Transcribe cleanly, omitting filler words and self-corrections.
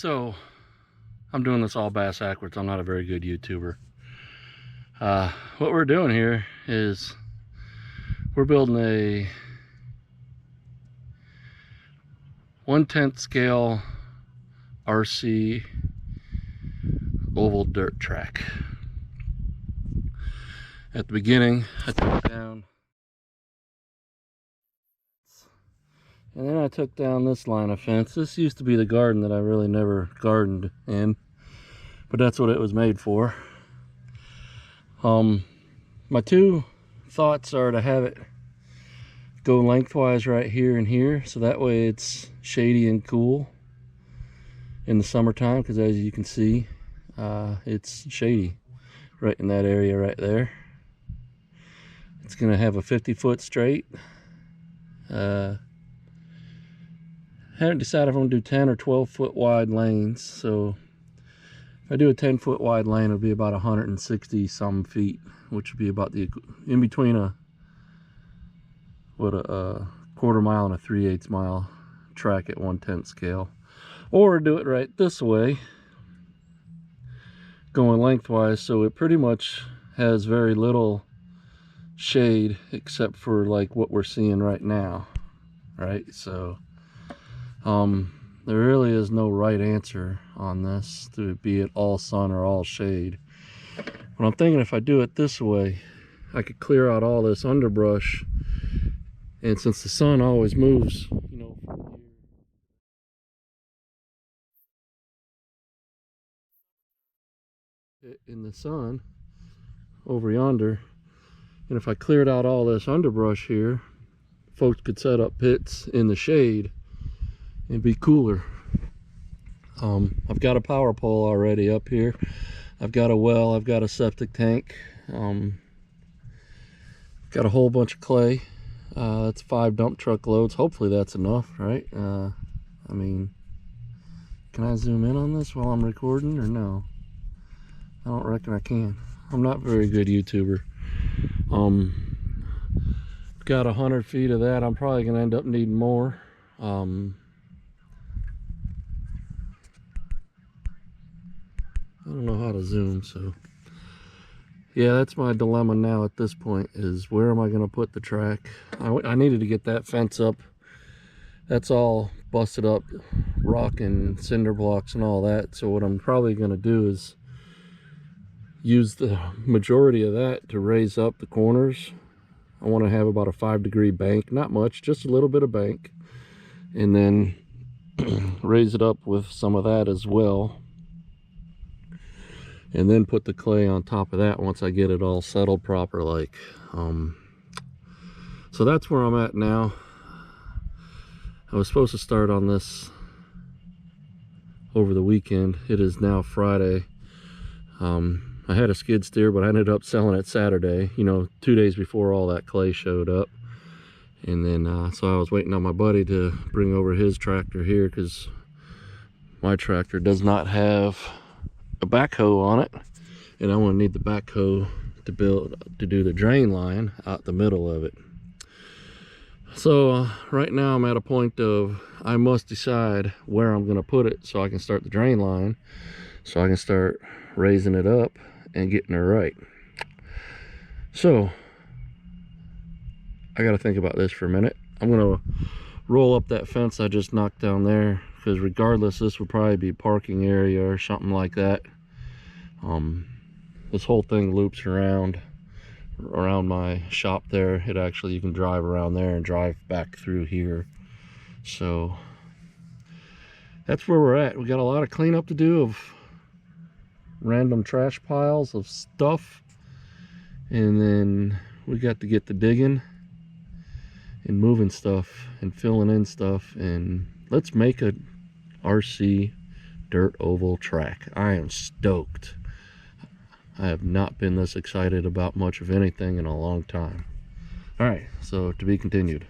So I'm doing this all backwards. I'm not a very good YouTuber. What we're doing here is we're building a 1/10 scale RC oval dirt track. At the beginning, I took down, and then I took down this line of fence. This used to be the garden that I really never gardened in, but that's what it was made for. My two thoughts are to have it go lengthwise right here and here, so that way it's shady and cool in the summertime, because as you can see, it's shady right in that area right there. It's gonna have a 50-foot straight. Haven't decided if I'm gonna do 10 or 12-foot wide lanes. So if I do a 10-foot wide lane, it'll be about 160 some feet, which would be about the in between a quarter mile and a 3/8 mile track at 1/10 scale. Or do it right this way, going lengthwise, so it pretty much has very little shade except for like what we're seeing right now, right? So there really is no right answer on this, to be it all sun or all shade. But I'm thinking if I do it this way, I could clear out all this underbrush, and since the sun always moves, you know, from here in the sun over yonder, and if I cleared out all this underbrush here, folks could set up pits in the shade and be cooler. I've got a power pole already up here. I've got a well, I've got a septic tank. Got a whole bunch of clay. That's 5 dump truck loads. Hopefully that's enough, right? I mean, can I zoom in on this while I'm recording or no? I don't reckon I can. I'm not a very good YouTuber. Got 100 feet of that. I'm probably gonna end up needing more. I don't know how to zoom, so yeah, that's my dilemma now at this point, is where am I going to put the track? I needed to get that fence up. That's all busted up, rock and cinder blocks and all that. So what I'm probably going to do is use the majority of that to raise up the corners. I want to have about a 5-degree bank, not much, just a little bit of bank, and then raise it up with some of that as well, and then put the clay on top of that once I get it all settled proper like. So that's where I'm at now. I was supposed to start on this over the weekend. It is now Friday. I had a skid steer, but I ended up selling it Saturday, you know, 2 days before all that clay showed up. And then so I was waiting on my buddy to bring over his tractor here, because my tractor does not have a backhoe on it, and I want to need the backhoe to do the drain line out the middle of it. So right now I'm at a point of I must decide where I'm going to put it so I can start the drain line, so I can start raising it up and getting it right. So I got to think about this for a minute. I'm going to roll up that fence I just knocked down there, because regardless, this would probably be parking area or something like that. This whole thing loops around my shop there. It actually, you can drive around there and drive back through here. So that's where we're at. We got a lot of cleanup to do of random trash piles of stuff, and then we got to get the digging and moving stuff and filling in stuff, and let's make a RC dirt oval track. I am stoked. I have not been this excited about much of anything in a long time. All right, so to be continued.